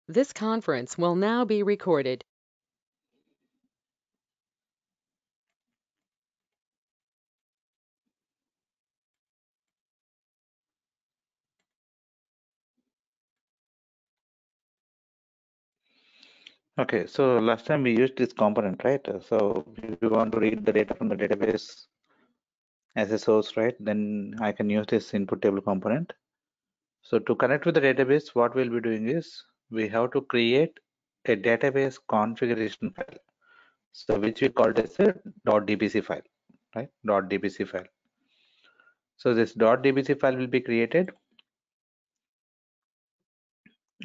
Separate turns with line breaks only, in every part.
This conference will now be recorded.
Okay, so last time we used this component, right? So if you want to read the data from the database as a source, right, then I can use this input table component. So to connect with the database, what we'll be doing is we have to create a database configuration file. So which we called as a .dbc file, right? .dbc file. So this .dbc file will be created.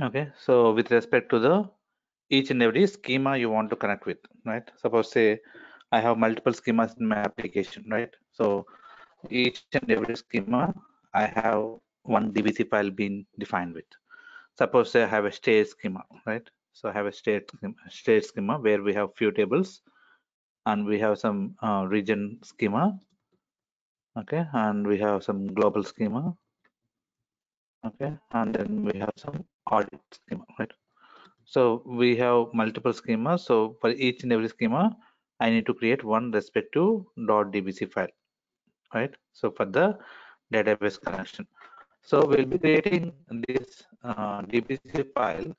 Okay, so with respect to the each and every schema you want to connect with, right? Suppose say I have multiple schemas in my application, right? So each and every schema I have one DBC file being defined with. Suppose say I have a state schema, right? So I have a state schema where we have few tables and we have some region schema, okay, and we have some global schema, okay, and then we have some audit schema, right? So we have multiple schemas. So for each and every schema, I need to create one respective .dbc file, right? So for the database connection. So we'll be creating this DBC file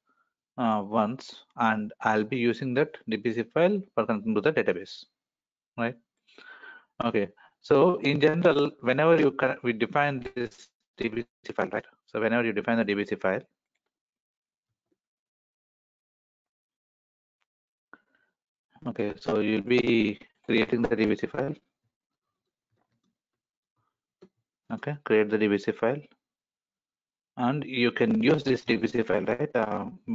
once, and I'll be using that DBC file for connecting to the database, right? Okay. So in general, whenever we define this DBC file, right? So whenever you define the DBC file, okay, so you'll be creating the DBC file. Okay, create the DBC file, and you can use this DBC file, right,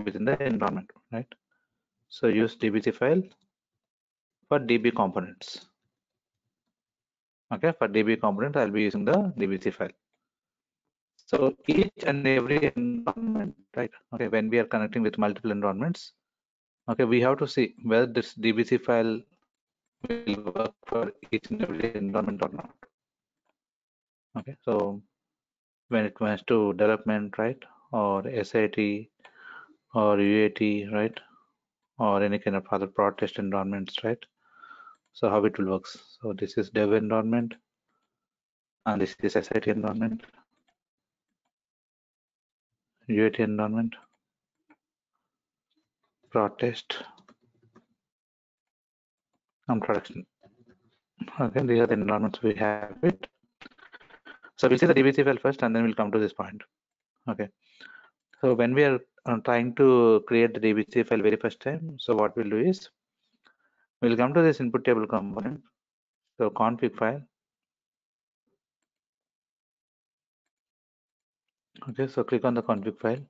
within the environment, right? So use DBC file for DB components. Okay, for DB component, I'll be using the DBC file. So each and every environment, right? Okay, when we are connecting with multiple environments, okay, we have to see whether this DBC file will work for each and every environment or not. Okay, so when it comes to development, right, or SIT or UAT, right, or any kind of other prod test environments, right? So how it will work. So this is dev environment, and this is SIT environment, UAT environment, prod test, and production. Okay, these are the environments we have it. So we'll see the DBC file first, and then we'll come to this point. Okay. So when we are trying to create the DBC file very first time, so what we'll do is we'll come to this input table component. So config file. Okay, so click on the config file.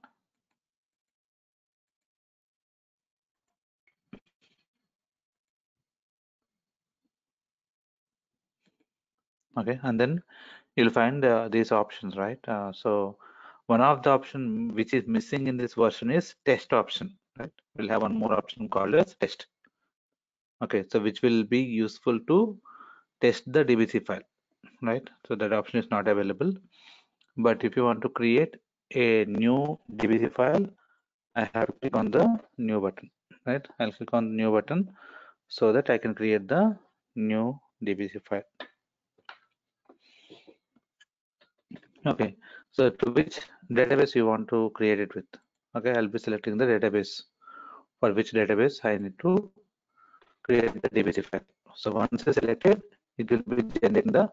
Okay, and then you'll find these options, right? So one of the option which is missing in this version is test option, right? We'll have one more option called as test. Okay, so which will be useful to test the DBC file, right? So that option is not available. But if you want to create a new DBC file, I have to click on the new button, right? I'll click on the new button so that I can create the new DBC file. Okay, so to which database you want to create it with? Okay, I'll be selecting the database for which database I need to create the DBC file. So once it's selected, it will be generating the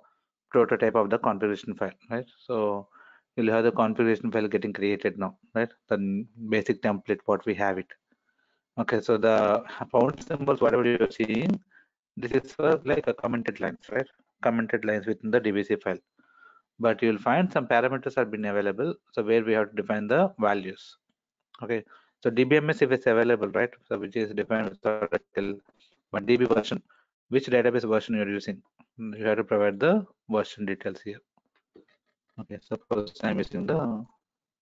prototype of the configuration file, right? So you'll have the configuration file getting created now, right? The basic template what we have it. Okay, so the font symbols, whatever you're seeing, this is for like a commented lines, right? Commented lines within the DBC file. But you'll find some parameters have been available. So where we have to define the values. Okay, so DBMS if it's available, right? So which is defined historical, but DB version, which database version you're using, you have to provide the version details here. Okay, suppose I'm using the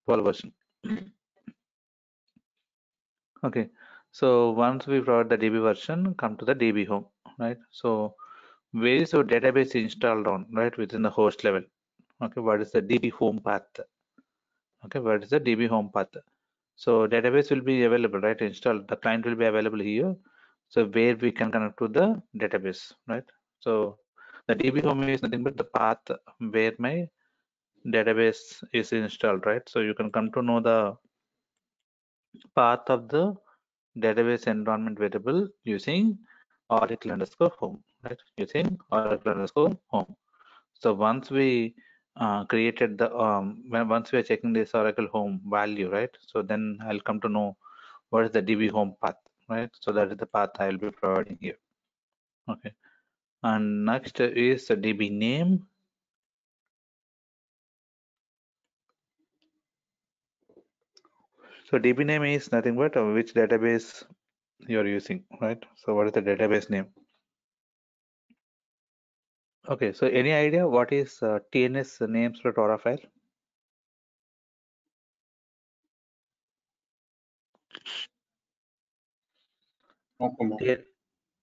12 version. Okay, so once we provide the DB version, come to the DB home, right? So where is your database installed on, right, within the host level? Okay, what is the DB home path? Okay, what is the DB home path? So database will be available, right? Installed. The client will be available here. So where we can connect to the database, right? So the DB home is nothing but the path where my database is installed, right? So you can come to know the path of the database environment variable using Oracle underscore home, right? Using Oracle underscore home. So once we created the once we are checking this Oracle home value, right? So then I'll come to know what is the DB home path, right? So that is the path I will be providing here. Okay. And next is the DB name. So DB name is nothing but which database you're using, right? So what is the database name? Okay, so any idea what is TNS names for Tora file?
No, Kumar.
T-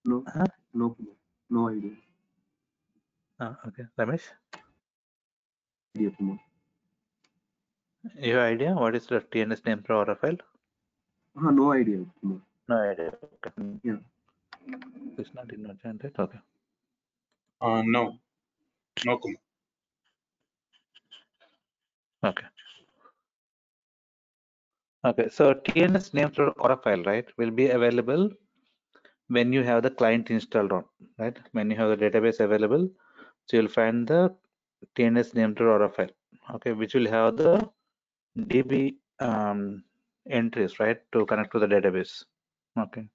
No,
huh?
no, Kumar. No idea.
Okay, Ramesh,
Idea, Kumar.
you have idea what is the TNS name for Tora file?
No idea, Kumar.
No idea. Okay.
Yeah.
Krishna did not join that. Okay.
No. No, Kumar.
Okay. Okay. So TNS name for Tora file, right, will be available when you have the client installed on, right? When you have the database available, so you'll find the TNS name to Aura file, okay, which will have the DB entries, right, to connect to the database. Okay.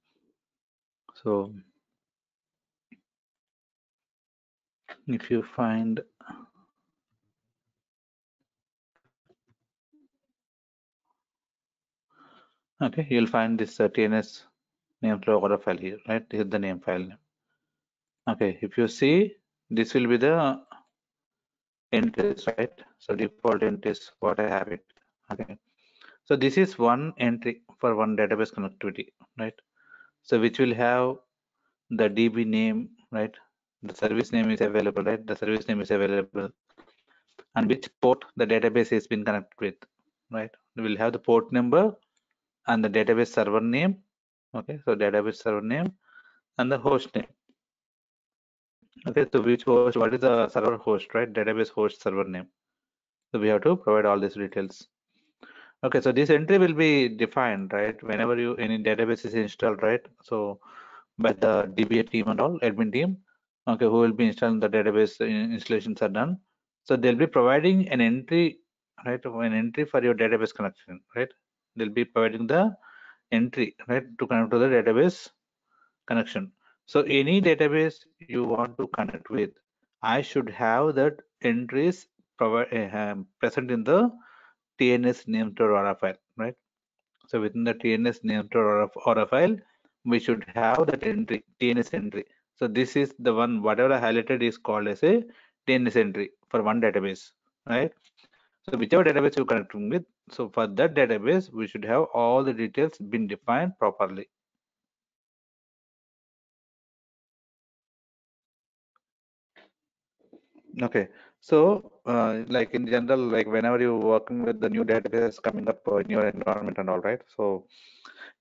So if you find, okay, you'll find this TNS name to Aura file here, right? This is the name file name. Okay. If you see, this will be the entries, right? So default entries, what I have it. Okay. So this is one entry for one database connectivity, right? So which will have the DB name, right? The service name is available, right? The service name is available, and which port the database has been connected with, right? We will have the port number and the database server name. Okay, so database server name and the host name. Okay, so which host, what is the server host, right? Database host server name. So we have to provide all these details. Okay, so this entry will be defined, right? Whenever you any database is installed, right? So by the DBA team and all admin team, okay, who will be installing the database installations are done. So they'll be providing an entry, right? An entry for your database connection, right? They'll be providing the entry, right, to connect to the database connection. So any database you want to connect with, I should have that entries present in the TNS name to Aura file, right? So within the TNS name to Aura file, we should have that entry, TNS entry. So this is the one, whatever I highlighted is called as a TNS entry for one database, right? So whichever database you're connecting with, so for that database, we should have all the details been defined properly. Okay, so like in general, like whenever you're working with the new database coming up in your environment and all, right? So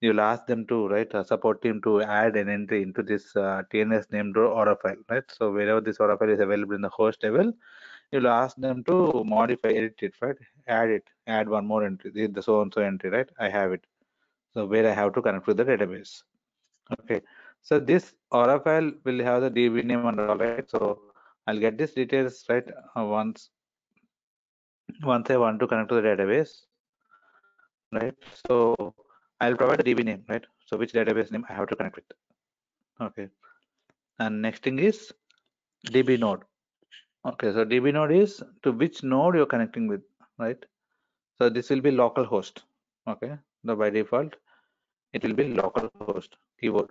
you'll ask them to, right, support team to add an entry into this TNS named Aura file, right? So wherever this Aura file is available in the host level, you'll ask them to modify, edit it, right? Add one more entry, this is the so and so entry, right? I have it. So where I have to connect with the database. Okay, so this Aura file will have the DB name and all, right? So I'll get these details, right, once I want to connect to the database, right? So I'll provide the DB name, right? So which database name I have to connect with. Okay, and next thing is DB node. Okay, so DB node is to which node you're connecting with, right? So this will be local host. Okay, the by default it will be local host keyword.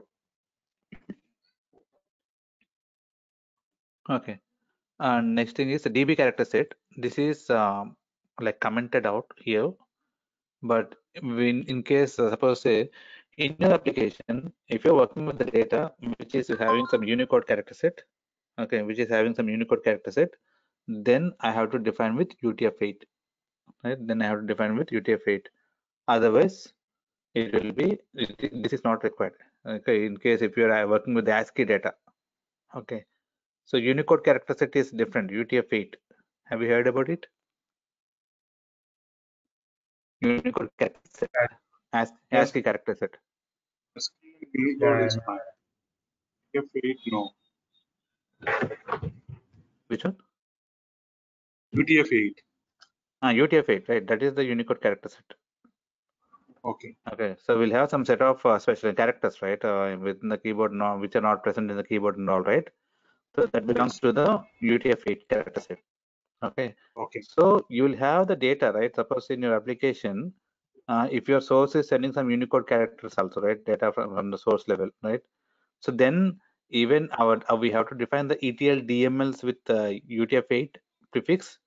Okay, and next thing is the DB character set. This is like commented out here, but in case suppose say in your application, if you're working with the data which is having some Unicode character set, okay, which is having some Unicode character set, then I have to define with UTF-8, right? Then I have to define with UTF-8. Otherwise, it will be, this is not required. Okay, in case if you are working with the ASCII data. Okay, so Unicode character set is different, UTF-8. Have you heard about it? Unicode character set, ASCII character set.
Unicode is fine. UTF-8, no.
Which one?
UTF-8.
UTF-8, right? That is the Unicode character set.
Okay.
Okay, so we'll have some set of special characters, right, within the keyboard now, which are not present in the keyboard and all, right? So that belongs to the UTF-8 character set. Okay.
Okay.
So you'll have the data, right? Suppose in your application, if your source is sending some Unicode characters also, right? Data from the source level, right? So then even we have to define the ETL DMLs with UTF-8 prefix,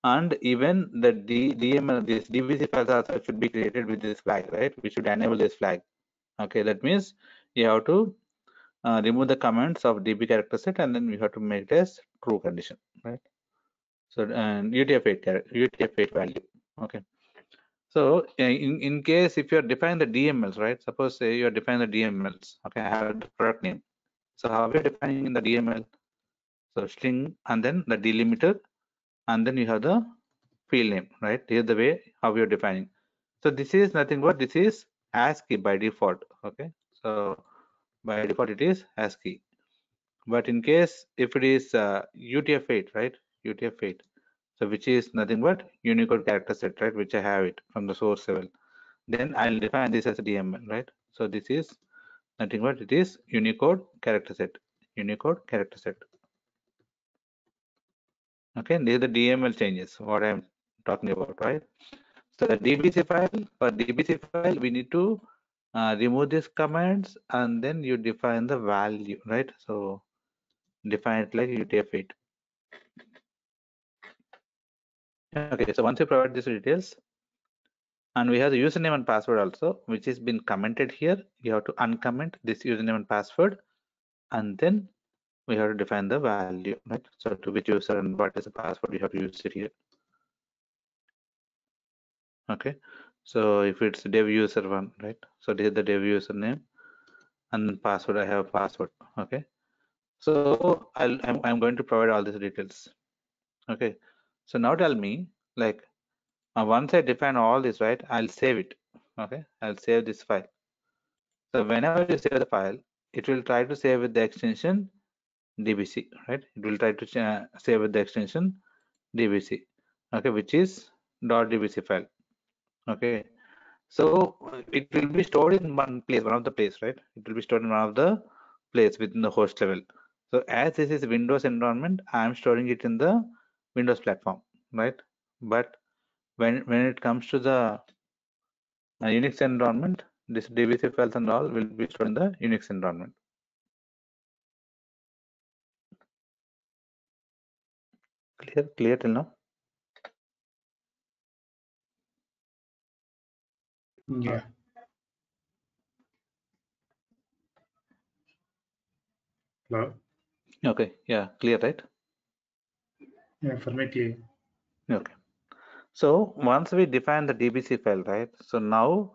and even the DML, this DBC files also should be created with this flag, right? We should enable this flag. Okay, that means you have to remove the comments of DB character set, and then we have to make it as true condition, right? So and UTF-8 value. Okay. So in case if you are defining the DMLs, right? Suppose say you are defining the DMLs. Okay, I have the product name. So how we are defining the DML? So string and then the delimiter, and then you have the field name, right? Here's the way how we are defining. So this is nothing but this is ASCII by default. Okay, so by default it is ASCII. But in case if it is UTF-8, right? UTF-8. So which is nothing but Unicode character set, right? Which I have it from the source level. Then I'll define this as a DML, right? So this is nothing but it is Unicode character set. Unicode character set. Okay, these are the DML changes, what I'm talking about, right? So the DBC file, for DBC file, we need to remove these commands and then you define the value, right? So define it like UTF-8. Okay, so once you provide these details, and we have the username and password also, which has been commented here. You have to uncomment this username and password, and then we have to define the value, right? So to which user and what is the password, you have to use it here. Okay, so if it's dev user one, right? So this is the dev username, and password, I have password. Okay, so I'm going to provide all these details. Okay, so now tell me, like once I define all this, right, I'll save it. Okay, I'll save this file. So whenever you save the file, it will try to save with the extension DBC, right? It will try to save with the extension DBC, okay, which is .dbc file. Okay, so it will be stored in one of the place, right? It will be stored in one of the place within the host level. So as this is Windows environment, I am storing it in the Windows platform, right? But when it comes to the Unix environment, this DBC files and all will be stored in the Unix environment. Clear till now?
Yeah. Hello?
Okay, yeah, clear, right?
Yeah, for me clear.
Okay. So once we define the DBC file, right? So now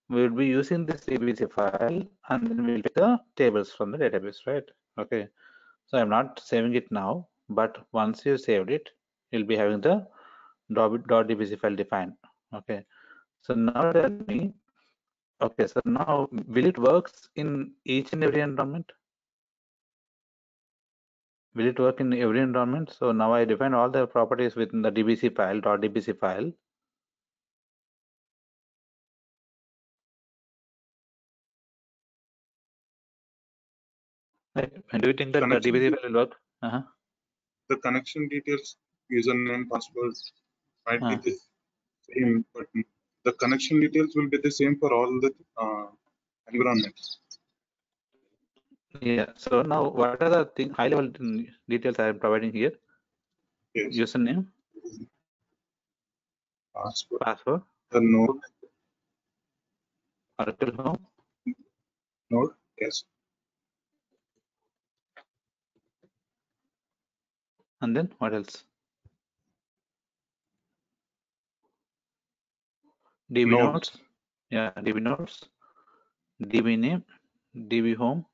we will be using this DBC file and then we'll take the tables from the database, right? Okay. So I'm not saving it now, but once you saved it, you'll be having the .dbc file defined. Okay. So now tell me, okay, so now will it works in each and every environment? Will it work in every environment? So now I define all the properties within the DBC file, .dbc file. Right. And do you think that the DBC file will work?
The connection details, username, password might be the same, but the connection details will be the same for all the environments.
Yeah. So now, what are the high-level details I am providing here?
Yes.
Username, password,
the node,
Oracle Home,
node, yes,
and then what else? DB nodes, Yeah, DB nodes, DB name, DB home.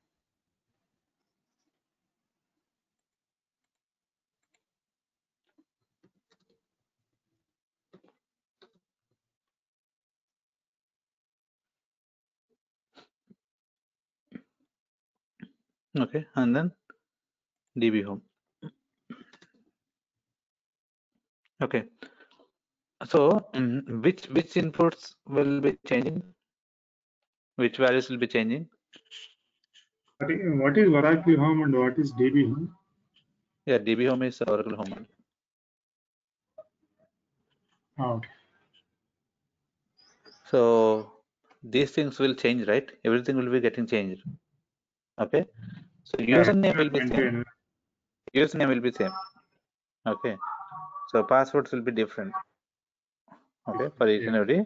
Okay, and then DB home. Okay, so which inputs will be changing? Which values will be changing?
What is Oracle Home and what is DB Home?
Yeah, DB home is Oracle home.
Okay.
So these things will change, right? Everything will be getting changed. Okay, so username will be same. Username will be same. Okay, so passwords will be different. Okay, for each and every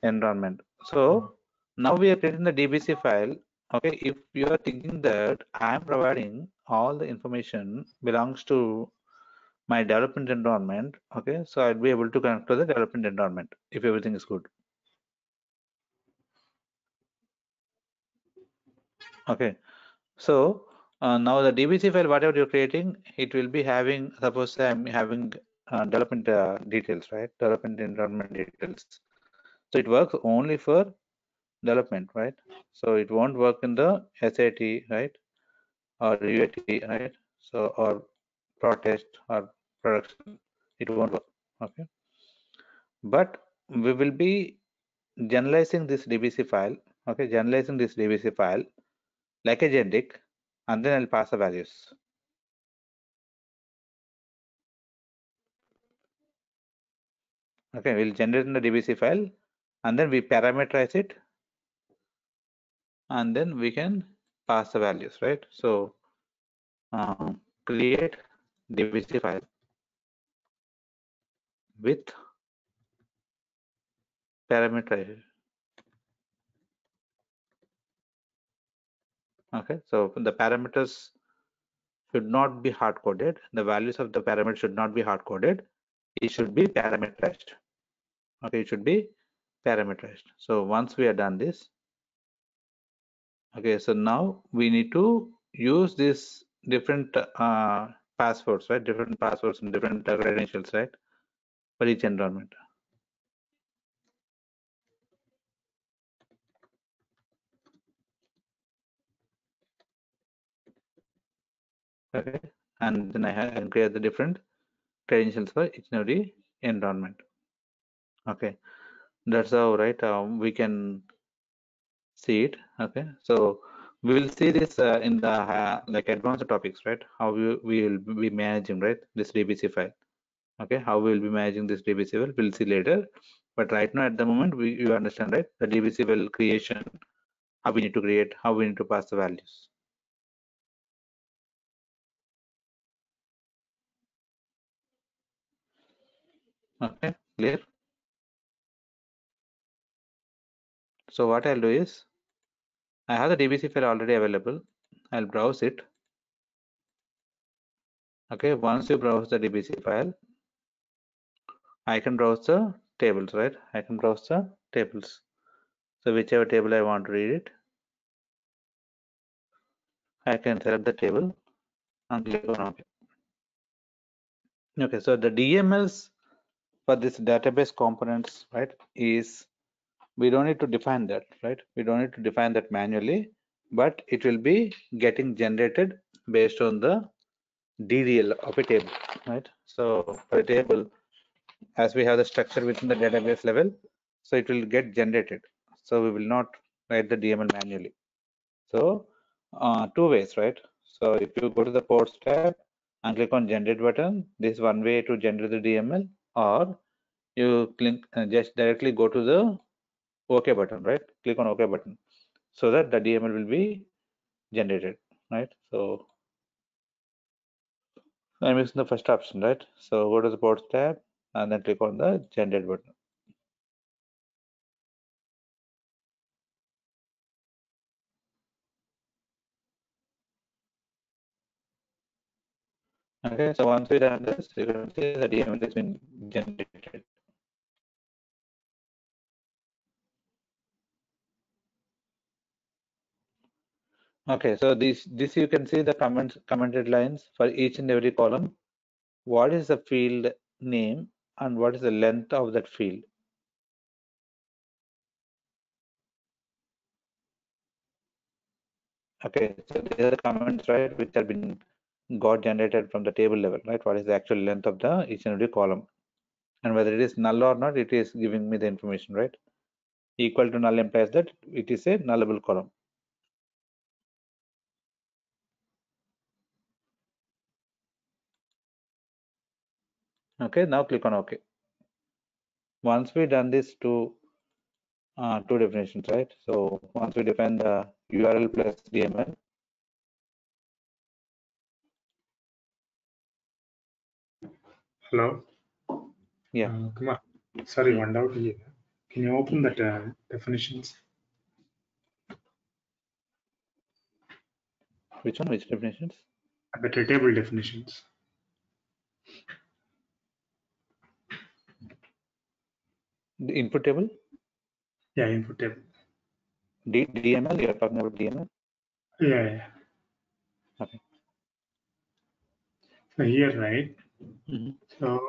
environment. So now we are creating the DBC file. Okay, if you are thinking that I am providing all the information belongs to my development environment, okay, so I'll be able to connect to the development environment if everything is good. Okay, so now the DBC file, whatever you're creating, it will be having, suppose I'm having development details, right? Development environment details. So it works only for development, right? So it won't work in the SAT, right? Or UAT, right? So, or protest or production, it won't work. Okay, but we will be generalizing this DBC file. Okay, generalizing this DBC file like a generic, and then I'll pass the values. Okay, we'll generate in the DBC file, and then we parameterize it, and then we can pass the values, right? So create DBC file with parameterized. Okay, so the parameters should not be hard coded. The values of the parameter should not be hard coded. It should be parameterized. Okay, it should be parameterized. So once we are done this, okay, so now we need to use this different passwords, right? Different passwords and different credentials, right? For each environment. Okay, and then I can create the different credentials for each and every environment. Okay, that's how, right? We can see it. Okay, so we will see this in the like advanced topics, right? How we will be managing, right, this DBC file. Okay, how we will be managing this DBC file, we'll see later. But right now, at the moment, you understand, right? The DBC file creation, how we need to create, how we need to pass the values. Okay, clear? So what I'll do is, I have the DBC file already available. I'll browse it. Okay, once you browse the DBC file, I can browse the tables, right? I can browse the tables. So whichever table I want to read it, I can select the table and click on OK. Okay, so the DMLs for this database components, right, is we don't need to define that, right? We don't need to define that manually, but it will be getting generated based on the DDL of a table, right? So for a table, as we have the structure within the database level, so it will get generated. So we will not write the DML manually. So two ways, right? So if you go to the ports tab and click on generate button, this is one way to generate the DML, or you click just directly go to the OK button, right? Click on OK button so that the DML will be generated, right? So I'm using the first option, right? So go to the ports tab and then click on the generate button. Okay, so once we done this, you can see the DML has been generated. Okay, so this you can see the commented lines for each and every column. What is the field name and what is the length of that field? Okay, so these are the comments, right, which have been got generated from the table level, right? What is the actual length of the each and every column, and whether it is null or not, it is giving me the information, right? Equal to null implies that it is a nullable column. Okay, now click on OK. Once we done this two definitions, right? So once we define the URL plus DML.
Hello.
Yeah.
Kumar, sorry, one doubt here. Can you open that definitions?
Which one? Which definitions?
The table definitions.
The input table?
Yeah, input table.
DML, you're talking about DML?
Yeah.
Okay.
So here, right? So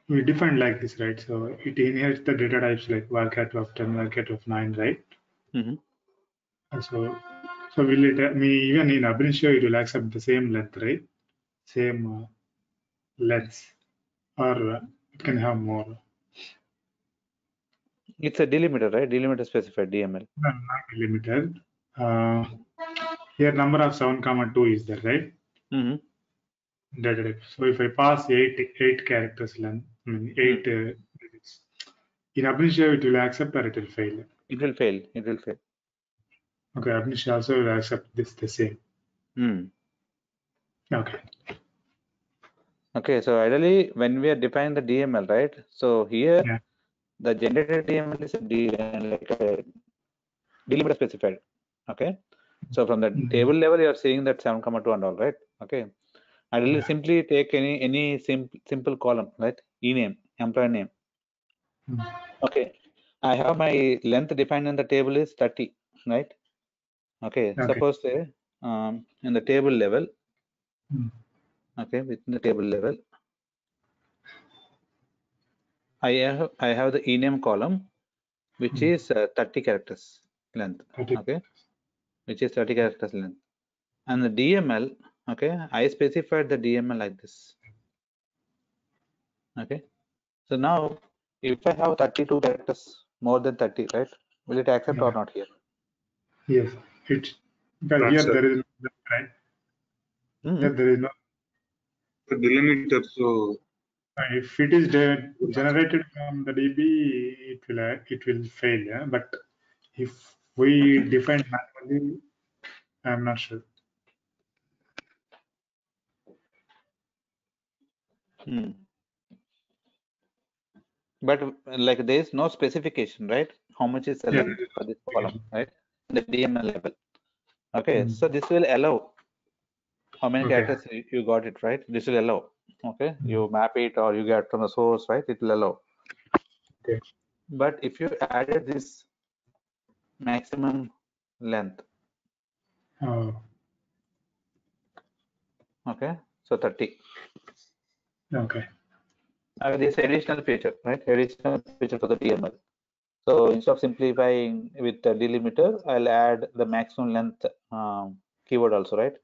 we defined like this, right? So it inherits the data types like varchar of 10, varchar of 9, right? And so will it even in ab initio it will accept the same length, right? Same length, or it can have more.
It's a delimiter, right? Delimiter specified DML.
No, not limited. Here number of 7, 2 is there, right? Data type. So if I pass eight characters length, I mean 8 digits, in ab initio it will accept or it will fail.
It will fail. It will fail.
Okay, ab initio also will accept this the same. Okay.
Okay, so ideally when we are defining the DML, right? So here the generated DML is a delimiter specified. Okay. So from the table level, you are seeing that 7,2 and all, right? Okay. I will simply take any simple column, right? Ename, employee name. Okay. I have my length defined in the table is 30, right? Okay. Suppose say in the table level, okay, within the table level, I have the ename column, which is 30 characters length. Okay, which is 30 characters length, and the DML. Okay, I specified the DML like this. Okay, so now if I have 32 characters, more than 30, right? Will it accept or not here?
Yes, it. But here there is no, right? Here there is no
the delimiter. So
if it is generated from the DB, it will fail. Yeah, but if we define manually, I'm not sure.
But like there is no specification, right? How much is the length for this column, right? The DML level. Okay, so this will allow how many characters you got it, right? This will allow. Okay, you map it or you get from the source, right? It will allow.
Okay.
But if you added this maximum length, okay, so 30.
Okay.
This additional feature, right? Additional feature for the DML. So instead of simplifying with the delimiter, I'll add the maximum length keyword also, right?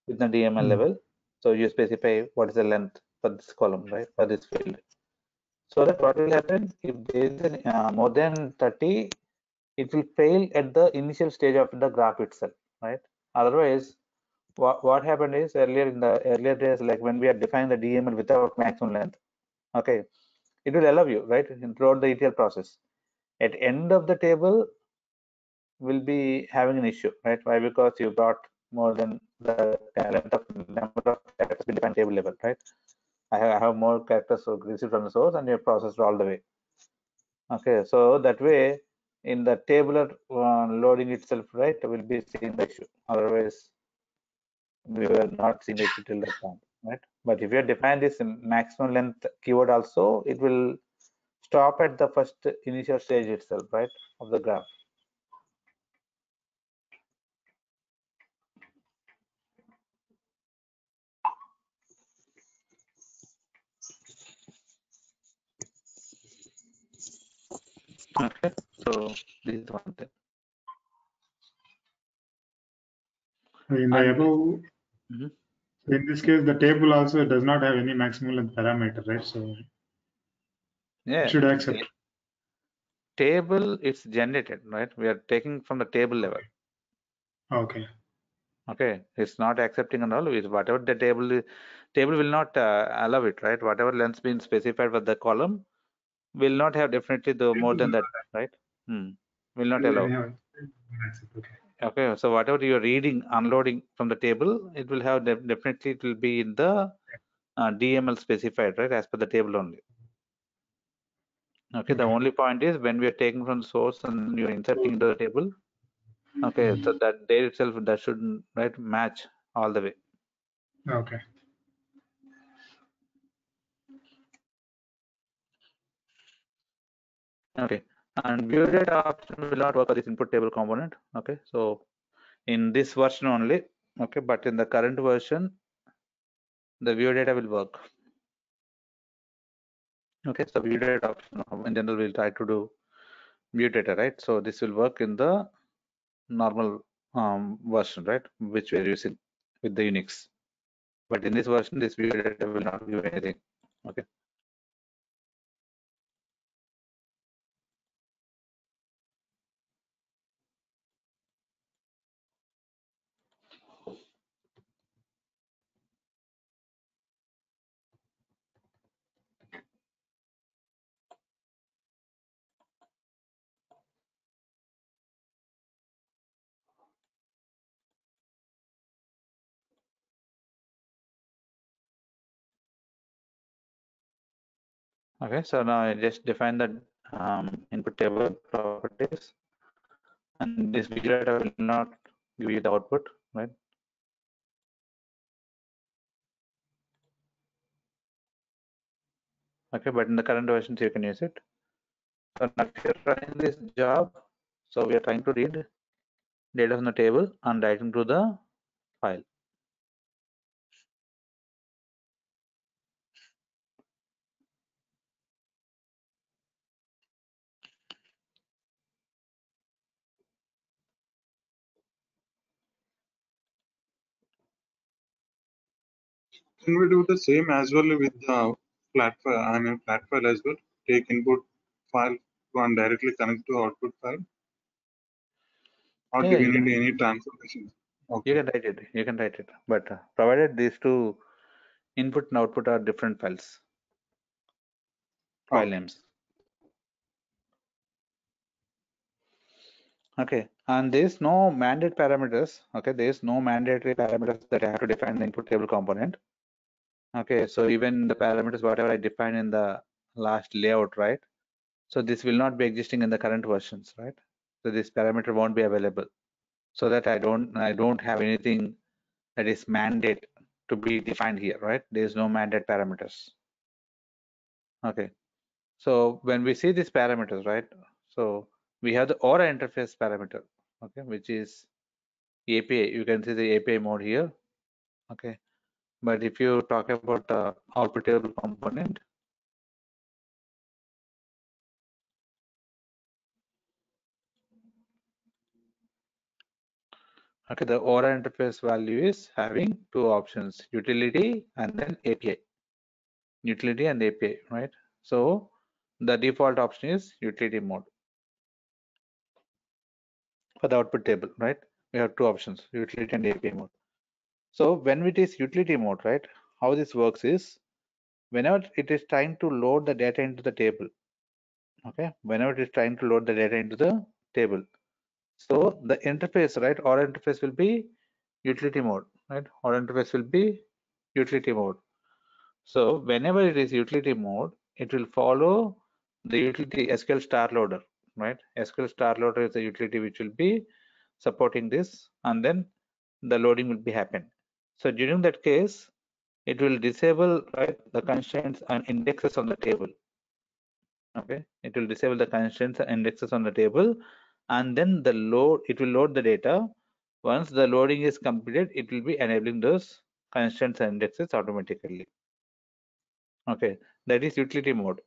With the DML level. So you specify what is the length for this column, right? For this field. So that what will happen if there is more than 30, it will fail at the initial stage of the graph itself, right? Otherwise, what happened is earlier days, like when we are defining the DML without maximum length, okay, it will allow you, right, throughout the ETL process. At end of the table, will be having an issue, right? Why? Because you got more than the number of characters defined table level, right? I have more characters received from the source and you processed all the way. Okay, so that way in the tabular loading itself, right, will be seeing the issue. Otherwise, we were not seeing the issue till that point, right? But if you define this maximum length keyword also, it will stop at the first initial stage itself, right, of the graph. So this is one thing.
In the above, in this case, the table also does not have any maximum length parameter, right? So
Yeah,
it should accept.
Table, it's generated, right? We are taking from the table level.
Okay.
Okay, it's not accepting and all. It's whatever the table will not allow it, right? Whatever length been specified for the column will not have definitely the more than that, right? Will not allow. Okay, so whatever you are reading, unloading from the table, it will have definitely it will be in the DML specified, right? As per the table only. Okay, the only point is when we are taking from the source and you are inserting into the table. Okay, so that there itself that should match all the way.
Okay.
Okay, and view data option will not work for this input table component. Okay, so in this version only. Okay, but in the current version, the view data will work. Okay, so view data option in general we'll try to do view data, right? So this will work in the normal version, right, which we're using with the Unix. But in this version, this view data will not give anything. Okay. Okay, so now I just define the input table properties, and this view data will not give you the output, right? Okay, but in the current versions you can use it. So now if you're running this job, so we are trying to read data from the table and writing to the file.
Can we do the same as well with the flat file? Flat file as well. Take input file and directly connect to output file. Or do you need any transformation? Okay.
You can write it. You can write it, but provided these two input and output are different files, file names. Okay, and there is no mandate parameters. Okay, there is no mandatory parameters that I have to define the input table component. Okay, so even the parameters whatever I defined in the last layout, right? So this will not be existing in the current versions, right? So this parameter won't be available. So that I don't have anything that is mandate to be defined here, right? There is no mandate parameters. Okay, so when we see these parameters, right? So we have the Aura interface parameter, okay, which is API. You can see the API mode here, okay. But if you talk about the output table component, okay, the Aura interface value is having two options: utility and then API. Utility and API, right? So the default option is utility mode for the output table, right? We have two options, utility and API mode. So when it is utility mode, right, how this works is whenever it is trying to load the data into the table, okay, whenever it is trying to load the data into the table, so the interface, right, or interface will be utility mode, right, or interface will be utility mode. So whenever it is utility mode, it will follow the utility SQL star loader, right? SQL star loader is the utility which will be supporting this, and then the loading will be happen. So during that case, it will disable, right, the constraints and indexes on the table. Okay, it will disable the constraints and indexes on the table, and then it will load the data. Once the loading is completed, it will be enabling those constraints and indexes automatically. Okay, that is utility mode.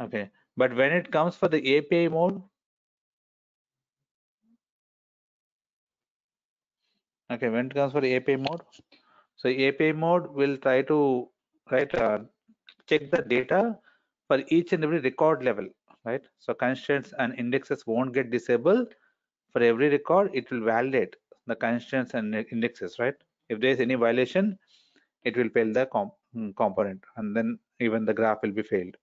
Okay, But when it comes for the API mode, okay, when it comes for the API mode, so API mode will try to check the data for each and every record level, right? So constraints and indexes won't get disabled. For every record, it will validate the constraints and indexes, right? If there is any violation, it will fail the component, and then even the graph will be failed.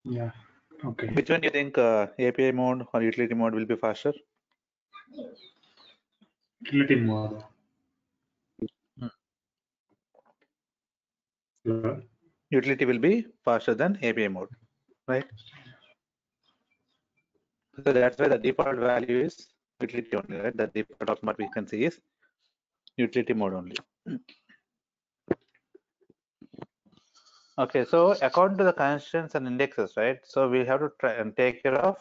Yeah. Okay.
Which one do you think API mode or utility mode will be faster?
Utility mode. Yeah.
Utility will be faster than API mode, right? So that's why the default value is utility only, right? The default of what we can see is utility mode only. Okay, so according to the constraints and indexes, right? So we have to try and take care of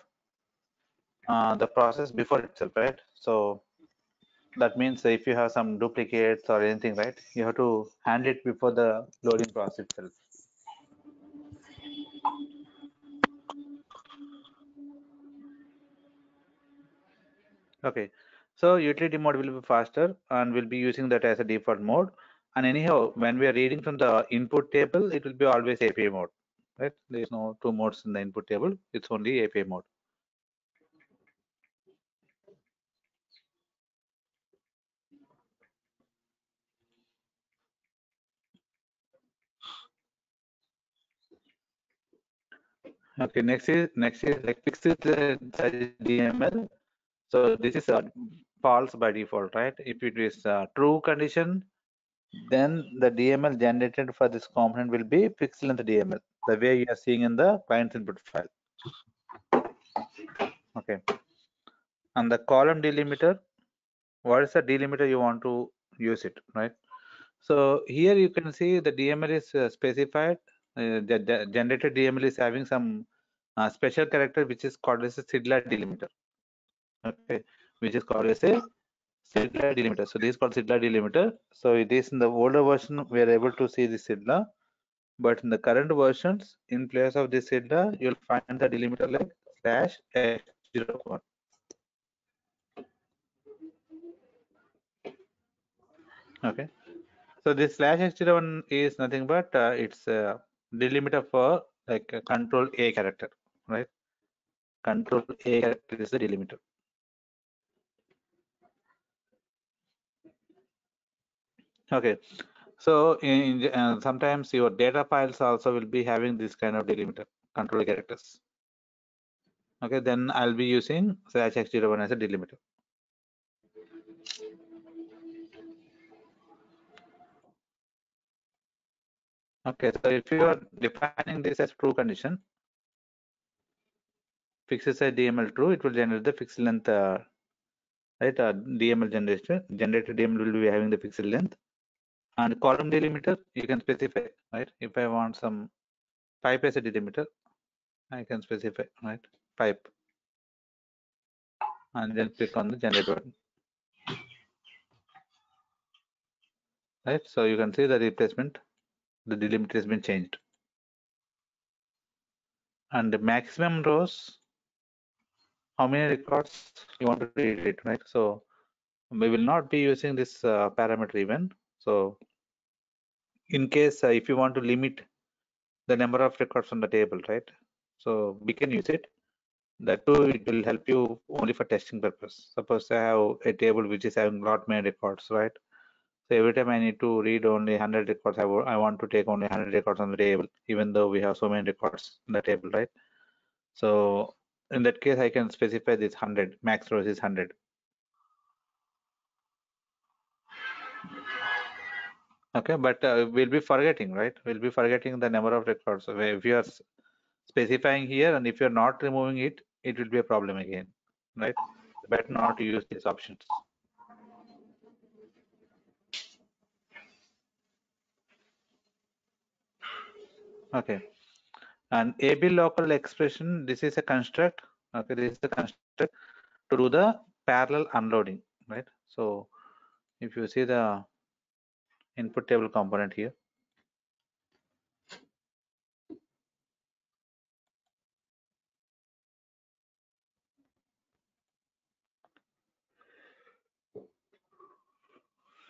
the process before itself, right? So that means if you have some duplicates or anything, right, you have to handle it before the loading process itself. Okay, so utility mode will be faster and we'll be using that as a default mode. And anyhow, when we are reading from the input table, it will be always API mode, right? There is no two modes in the input table. It's only API mode. Okay, next is like fixed DML. So this is false by default, right? If it is a true condition, then the DML generated for this component will be fixed length DML, the way you are seeing in the client's input file. Okay. And the column delimiter, what is the delimiter you want to use it, right? So here you can see the DML is specified. The generated DML is having some special character which is called as a CIDLA delimiter. Okay, which is called as a CIDLA delimiter. So this is called CIDLA delimiter. So it is in the older version we are able to see the CIDLA, but in the current versions, in place of this CIDLA, you'll find the delimiter like /X01. Okay, so this /X01 is nothing but it's a delimiter for like a control A character, right? Control A character is the delimiter. Okay, so sometimes your data files also will be having this kind of delimiter, control characters. Okay, then I'll be using /X01 as a delimiter. Okay, so if you are defining this as true condition, fixed size DML true, it will generate the fixed length, right? DML generated DML will be having the fixed length. And column delimiter, you can specify, right? If I want some pipe as a delimiter, I can specify, right? Pipe. And then click on the generate button. Right? So you can see the replacement, the delimiter has been changed. And the maximum rows, how many records you want to read it, right? So we will not be using this parameter even. So in case if you want to limit the number of records on the table, right? So we can use it. That too, it will help you only for testing purpose. Suppose I have a table which is having lot many records, right? So every time I need to read only 100 records, I want to take only 100 records on the table, even though we have so many records on the table, right? So in that case, I can specify this 100, max rows is 100. Okay, but we'll be forgetting, right? We'll be forgetting the number of records. So if you are specifying here and if you're not removing it, it will be a problem again, right? Better not to use these options. Okay, and AB local expression, this is a construct Okay, this is the construct to do the parallel unloading, right? So if you see the input table component here,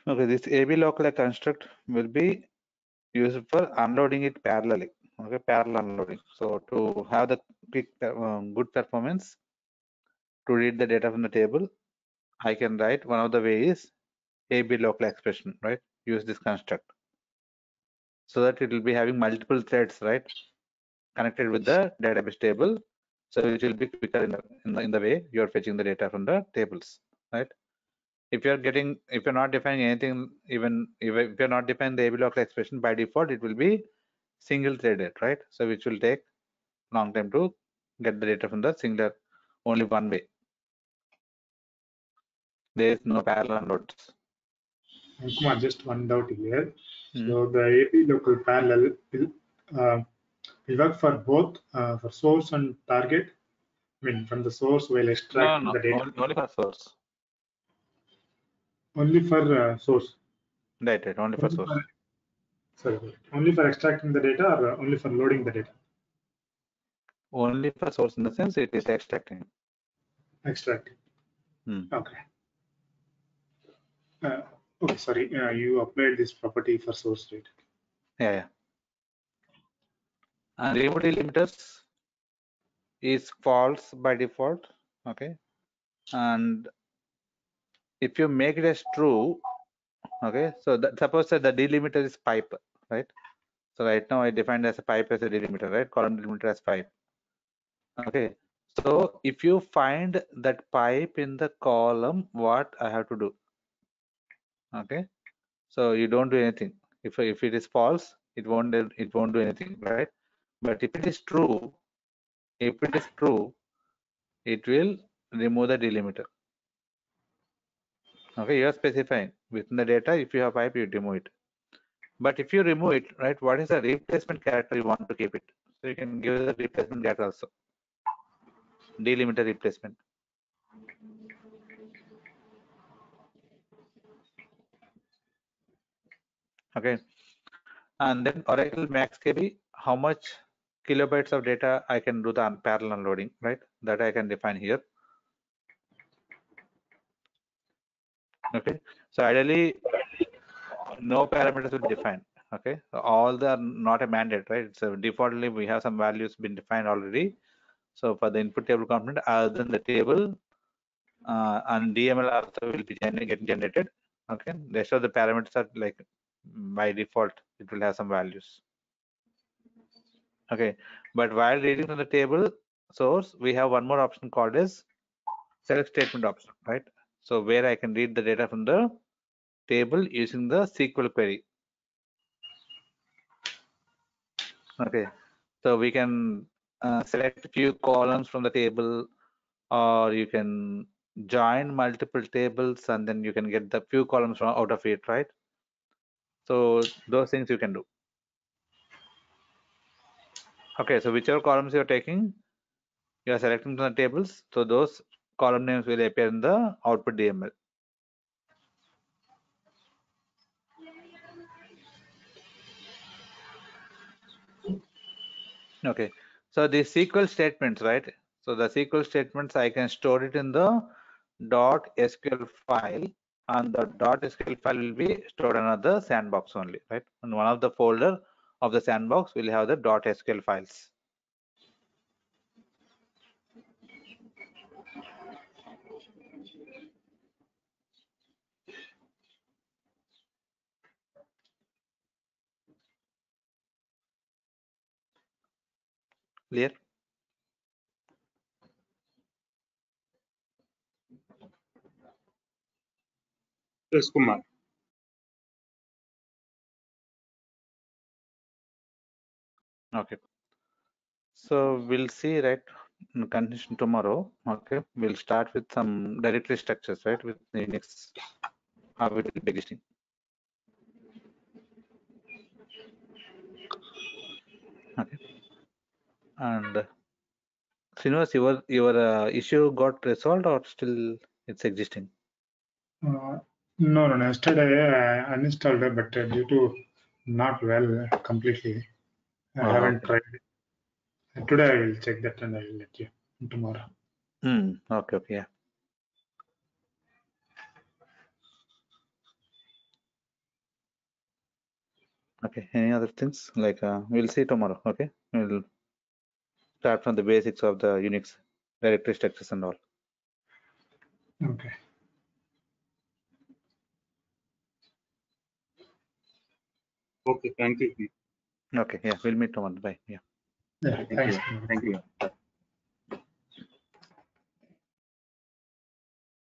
okay, this AB local construct will be used for unloading it parallelly. Okay, parallel unloading. So to have the quick, good performance to read the data from the table, I can write one of the ways AB local expression, right? Use this construct so that it will be having multiple threads, right, connected with the database table. So it will be quicker in the way you are fetching the data from the tables, right? If you're not defining anything, even if you're not defining the AB local expression, by default it will be single threaded, right? So which will take long time to get the data from the singular, only one way. There is no parallel unloads.
Kumar, just one doubt here. So the AP local parallel will work for both for source and target. I mean, from the source while extracting the data.
Only for source.
Only for source.
Right, only for source.
Sorry, only for extracting the data or only for loading the data?
Only for source in the sense it is extracting.
Extracting. Okay. Okay, sorry. You applied this property for source data.
Yeah. And remove delimiters is false by default. Okay. And if you make it as true, okay, so that, suppose that the delimiter is pipe, right? So right now I defined as a pipe as a delimiter, right? Column delimiter as pipe. Okay. So if you find that pipe in the column, what I have to do? Okay. So you don't do anything. If it is false, it won't do anything, right? But if it is true, it will remove the delimiter. Okay, you are specifying within the data. If you have pipe, you remove it. But if you remove it, right, what is the replacement character you want to keep it? So you can give the replacement character also. Delimiter replacement. Okay. And then Oracle Max KB, how much kilobytes of data I can do the parallel unloading, right? That I can define here. Okay. So ideally, no parameters will define. Okay. So all the not a mandate, right? So defaultly we have some values been defined already. So for the input table component, other than the table and DML also will be getting generated. Okay. The rest of the parameters are like by default, it will have some values. Okay. But while reading from the table source, we have one more option called as select statement option, right? So where I can read the data from the table using the SQL query. Okay, so we can select a few columns from the table, or you can join multiple tables and then you can get the few columns out of it, right? So those things you can do. Okay, so whichever columns you're taking, you are selecting from the tables, so those column names will appear in the output DML. Okay, so the SQL statements, right? So the SQL statements, I can store it in the .sql file, and the .sql file will be stored in another sandbox only, right? And one of the folder of the sandbox will have the .sql files. Clear?
Yes, Kumar.
Okay. So we'll see, right? In continuation tomorrow. Okay, we'll start with some directory structures, right? With Linux, how it will be existing. Okay, and Srinivas, your issue got resolved or still it's existing?
No. Yesterday I uninstalled it, but due to not well completely, I haven't
Okay.
tried it. Today I will check that and I will let you tomorrow.
Okay. Yeah. Okay. Any other things? Like we'll see tomorrow. Okay. We'll start from the basics of the Unix directory structures and all.
Okay.
Okay, thank you.
Okay. Yeah. We'll meet tomorrow. Bye. Yeah.
Yeah. Thanks.
Thank you.